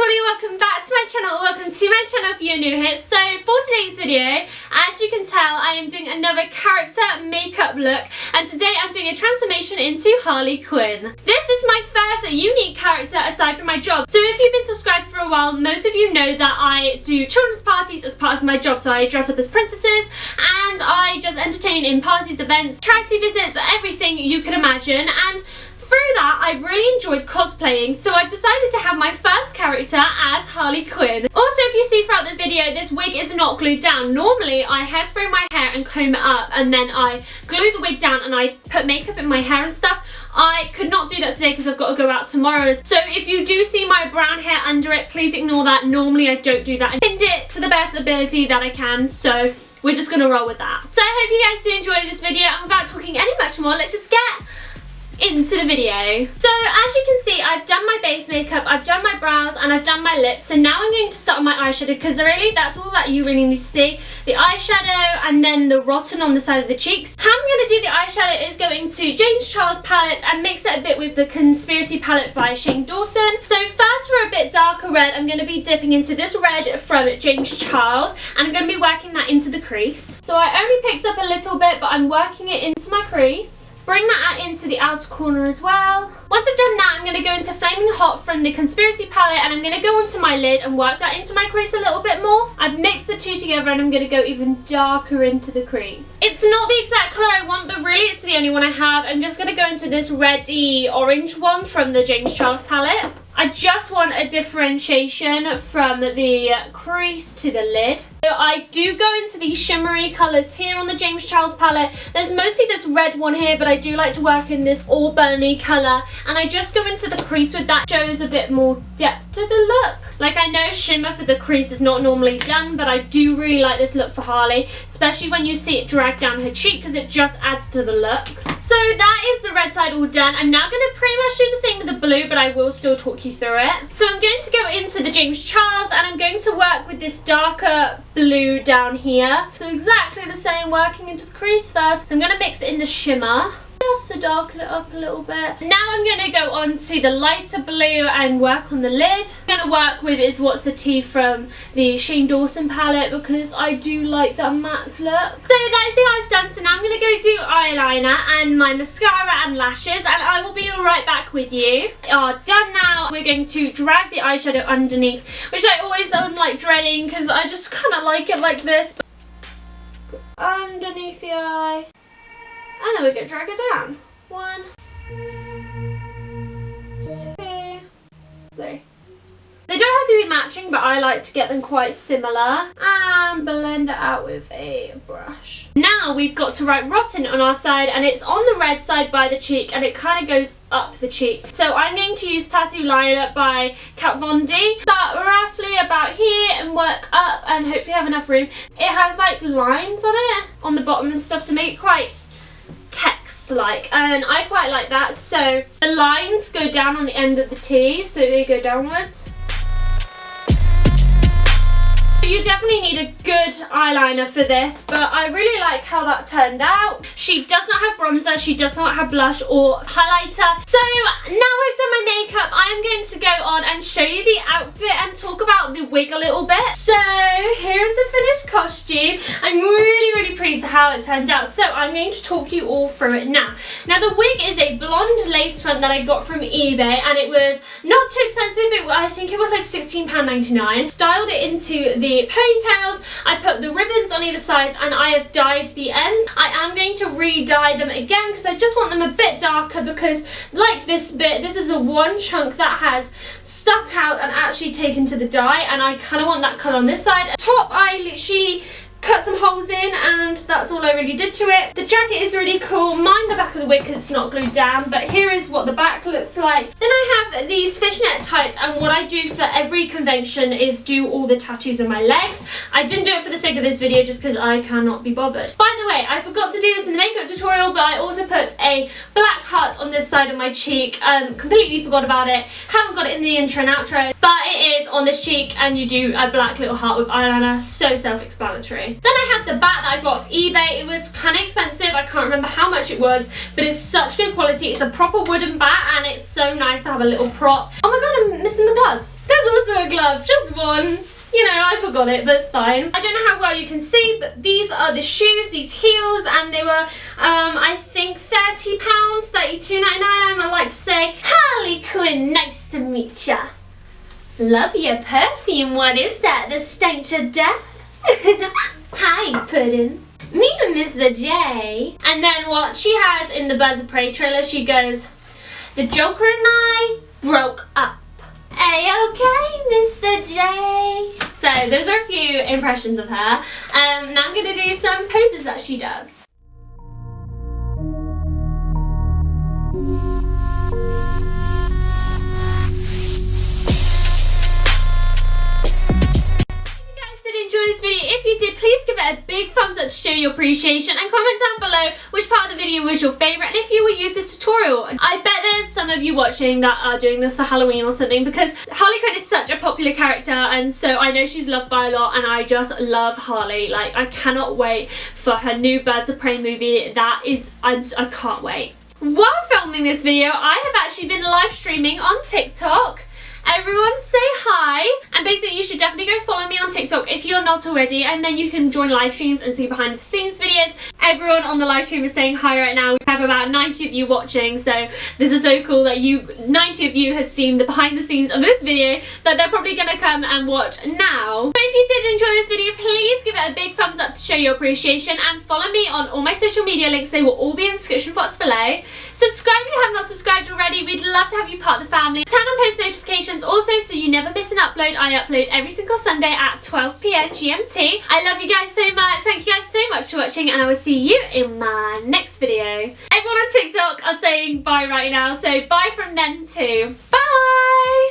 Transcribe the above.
everybody, welcome back to my channel, welcome to my channel if you're new here. So for today's video, as you can tell, I am doing another character makeup look, and today I'm doing a transformation into Harley Quinn. This is my first unique character aside from my job. So if you've been subscribed for a while, most of you know that I do children's parties as part of my job. So I dress up as princesses and I just entertain in parties, events, charity visits, everything you can imagine. And through that, I've really enjoyed cosplaying, so I've decided to have my first character as Harley Quinn. Also, if you see throughout this video, this wig is not glued down. Normally, I hairspray my hair and comb it up, and then I glue the wig down and I put makeup in my hair and stuff. I could not do that today because I've got to go out tomorrow. So if you do see my brown hair under it, please ignore that. Normally, I don't do that. I pinned it to the best ability that I can, so we're just going to roll with that. So I hope you guys do enjoy this video, and without talking any much more, let's just get into the video. So as you can see, I've done my base makeup, I've done my brows, and I've done my lips. So now I'm going to start on my eyeshadow, because really that's all that you really need to see. The eyeshadow and then the rotten on the side of the cheeks. How I'm going to do the eyeshadow is going to James Charles palette and mix it a bit with the Conspiracy palette by Shane Dawson. So first, for a bit darker red, I'm going to be dipping into this red from James Charles, and I'm going to be working that into the crease. So I only picked up a little bit, but I'm working it into my crease. Bring that out into the outer corner as well. Once I've done that, I'm going to go into Flaming Hot from the Conspiracy palette, and I'm going to go onto my lid and work that into my crease a little bit more. I've mixed the two together and I'm going to go even darker into the crease. It's not the exact colour I want, but really it's the only one I have. I'm just going to go into this reddy orange one from the James Charles palette. I just want a differentiation from the crease to the lid. So I do go into these shimmery colours here on the James Charles palette. There's mostly this red one here, but I do like to work in this auburny colour. And I just go into the crease with that. Shows a bit more depth to the look. Like, I know shimmer for the crease is not normally done, but I do really like this look for Harley, especially when you see it drag down her cheek, because it just adds to the look. So that is the red side all done. I'm now going to pretty much do the same with the blue, but I will still talk you through it. So I'm going to go into the James Charles, and I'm going to work with this darker blue down here. So exactly the same, working into the crease first. So I'm going to mix it in the shimmer, just to darken it up a little bit. Now I'm going to go on to the lighter blue and work on the lid. I'm going to work with is What's the Tea from the Shane Dawson palette, because I do like that matte look. So that is the eyes done. So now I'm going to go do eyeliner and my mascara and lashes, and I will be right back with you. They are done now. We're going to drag the eyeshadow underneath, which I always am like dreading because I just kind of like it like this. Underneath the eye. And then we're going to drag it down. 1, 2, 3. They don't have to be matching, but I like to get them quite similar. And blend it out with a brush. Now we've got to write Rotten on our side, and it's on the red side by the cheek, and it kind of goes up the cheek. So I'm going to use Tattoo Liner by Kat Von D. Start roughly about here and work up, and hopefully have enough room. It has like lines on it, on the bottom and stuff, to make it quite text-like, and I quite like that. So the lines go down on the end of the T, so they go downwards. You definitely need a good eyeliner for this, but I really like how that turned out. She does not have bronzer, she does not have blush or highlighter. So now I've done my makeup, I am going to go on and show you the outfit and talk about the wig a little bit. So here's the finished costume. I'm really pleased with how it turned out, so I'm going to talk you all through it now. Now the wig is a blonde lace front that I got from eBay, and it was not too expensive. I think it was like £16.99. Styled it into the ponytails. I put the ribbons on either side, and I have dyed the ends. I am going to re-dye them again because I just want them a bit darker, because like this bit, this is a one chunk that has stuck out and actually taken to the dye, and I kind of want that colour on this side. Top, I literally cut some holes in, and that's all I really did to it. The jacket is really cool. Mind the back of the wig because it's not glued down, but here is what the back looks like. Then I have these fishnet tights, and what I do for every convention is do all the tattoos on my legs. I didn't do it for the sake of this video just because I cannot be bothered. By the way, I forgot to do this in the makeup tutorial, but I also put a black heart on this side of my cheek. Completely forgot about it. Haven't got it in the intro and outro, but it is on this cheek, and you do a black little heart with eyeliner. So self-explanatory. Then I had the bat that I got off eBay. It was kind of expensive. I can't remember how much it was, but it's such good quality. It's a proper wooden bat, and it's so nice to have a little prop. Oh my god, I'm missing the gloves. There's There's also a glove, just one. You know, I forgot it, but it's fine. I don't know how well you can see, but these are the shoes, these heels, and they were, I think £30, $32.99, I like to say. Harley Quinn, nice to meet ya. Love your perfume, what is that? The stench of death? Hi, Puddin'. Me and Mr. J. And then what she has in the Birds of Prey trailer, she goes, the Joker and I broke up. A-okay, Mr. J. So those are a few impressions of her. Now I'm going to do some poses that she does. Enjoy this video. If you did, please give it a big thumbs up to show your appreciation, and comment down below which part of the video was your favourite and if you will use this tutorial. I bet there's some of you watching that are doing this for Halloween or something, because Harley Quinn is such a popular character, and so I know she's loved by a lot, and I just love Harley. Like, I cannot wait for her new Birds of Prey movie. That is, I can't wait. While filming this video, I have actually been live streaming on TikTok. Everyone say hi, and basically you should definitely go follow me on TikTok if you're not already, and then you can join live streams and see behind the scenes videos. Everyone on the live stream is saying hi right now. We have about 90 of you watching, so this is so cool that 90 of you have seen the behind the scenes of this video that they're probably going to come and watch now. So if you did enjoy this video, please give it a big thumbs up to show your appreciation, and follow me on all my social media links. They will all be in the description box below. Subscribe if you have not subscribed already. We'd love to have you part of the family. Turn on post notifications also so you never miss an upload. I upload every single Sunday at 12 PM GMT. I love you guys so much. Thank you guys so much for watching, and I will see you in my next video. Everyone on TikTok are saying bye right now, so bye from them too. Bye!